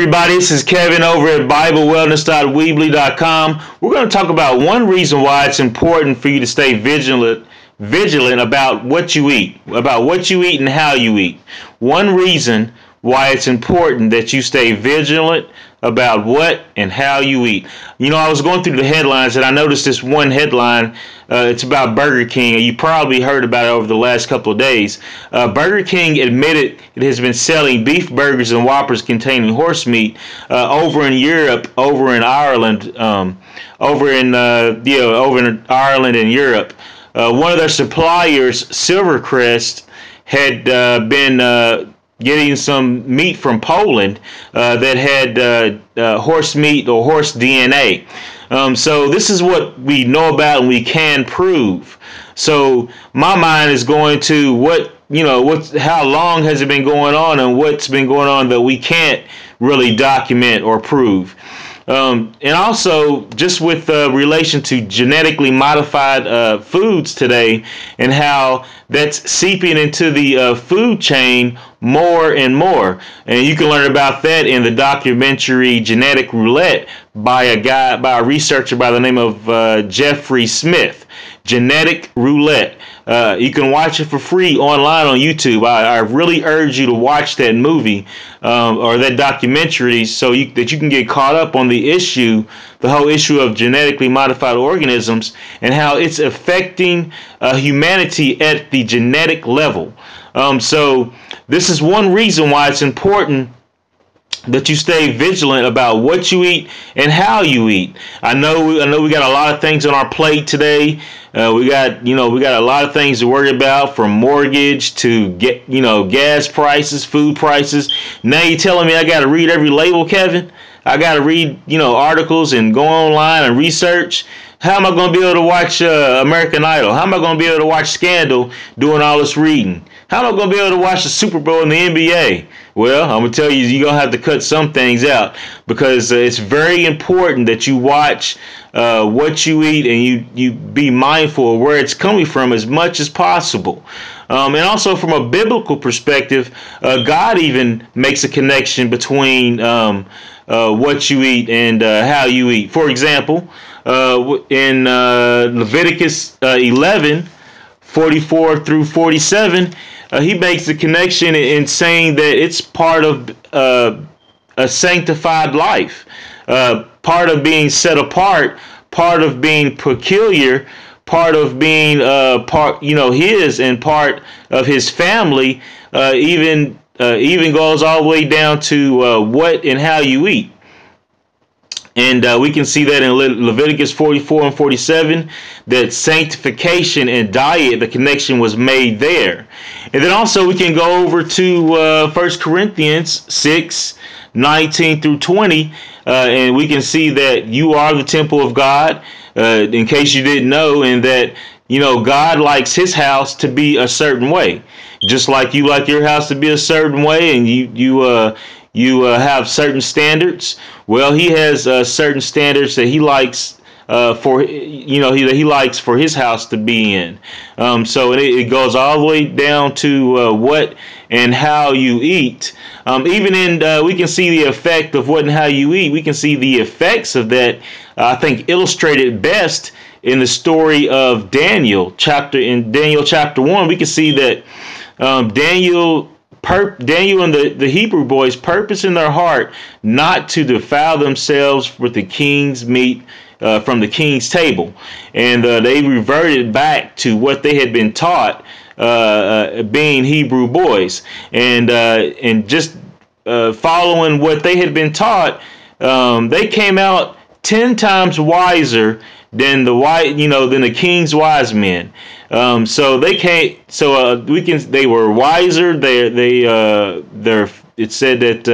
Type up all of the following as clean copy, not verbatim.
Everybody, this is Kevin over at BibleWellness.weebly.com. We're going to talk about one reason why it's important for you to stay vigilant about what you eat, and how you eat. One reason why it's important that you stay vigilant about what and how you eat. You know, I was going through the headlines and I noticed this one headline. It's about Burger King, and you probably heard about it over the last couple of days. Burger King admitted it has been selling beef burgers and Whoppers containing horse meat over in Europe, over in Ireland, over in Ireland and Europe. One of their suppliers, Silvercrest, had been getting some meat from Poland that had horse meat or horse DNA. So this is what we know about and we can prove. So my mind is going to how long has it been going on and what's been going on that we can't really document or prove. And also just with relation to genetically modified foods today and how that's seeping into the food chain more and more. And you can learn about that in the documentary Genetic Roulette by a researcher by the name of Jeffrey Smith. Genetic Roulette. You can watch it for free online on YouTube. I really urge you to watch that movie or that documentary so that you can get caught up on the whole issue of genetically modified organisms and how it's affecting humanity at the genetic level. So this is one reason why it's important that you stay vigilant about what you eat and how you eat. I know we got a lot of things on our plate today. We got a lot of things to worry about, from mortgage to gas prices, food prices. Now you're telling me I got to read every label, Kevin? I got to read articles and go online and research. How am I going to be able to watch American Idol? How am I going to be able to watch Scandal doing all this reading? How am I going to be able to watch the Super Bowl and the NBA? Well, I'm going to tell you, you're going to have to cut some things out because it's very important that you watch what you eat and you be mindful of where it's coming from as much as possible. And also from a biblical perspective, God even makes a connection between what you eat and how you eat. For example, in Leviticus 11:44 through 47, he makes the connection in saying that it's part of a sanctified life, part of being set apart, part of being peculiar, part of being his and part of his family. Even goes all the way down to what and how you eat. And we can see that in Leviticus 44 and 47, that sanctification and diet, the connection was made there. And then also we can go over to 1 Corinthians 6:19 through 20, and we can see that you are the temple of God, in case you didn't know, and that God likes his house to be a certain way. Just like you like your house to be a certain way, and you have certain standards. Well, he has certain standards that he likes he likes for his house to be in. So it goes all the way down to what and how you eat. Even in we can see the effect of what and how you eat. We can see the effects of that. I think illustrated best in the story of Daniel chapter 1. We can see that Daniel and the Hebrew boys purpose in their heart not to defile themselves with the king's meat from the king's table. And they reverted back to what they had been taught, being Hebrew boys. And just following what they had been taught, they came out 10 times wiser than the king's wise men. So they came. So they were wiser. It said that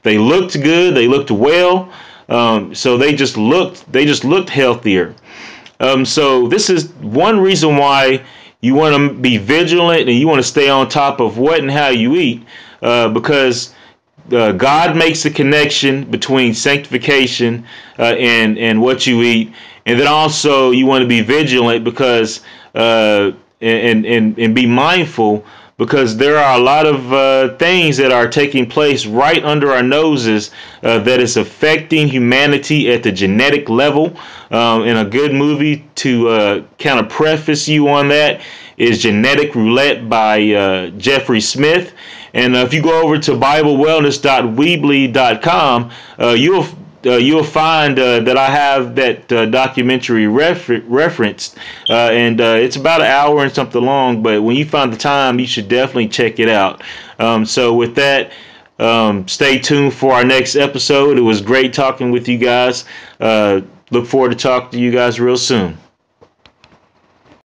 they looked good. They looked well. So they just looked healthier. So this is one reason why you want to be vigilant and you want to stay on top of what and how you eat, because God makes the connection between sanctification and what you eat. And then also you want to be vigilant because and be mindful because there are a lot of things that are taking place right under our noses that is affecting humanity at the genetic level. And a good movie to kind of preface you on that is Genetic Roulette by Jeffrey Smith. And if you go over to BibleWellness.weebly.com, you'll find that I have that documentary referenced, and it's about an hour and something long. But when you find the time, you should definitely check it out. So with that, stay tuned for our next episode. It was great talking with you guys. Look forward to talking to you guys real soon.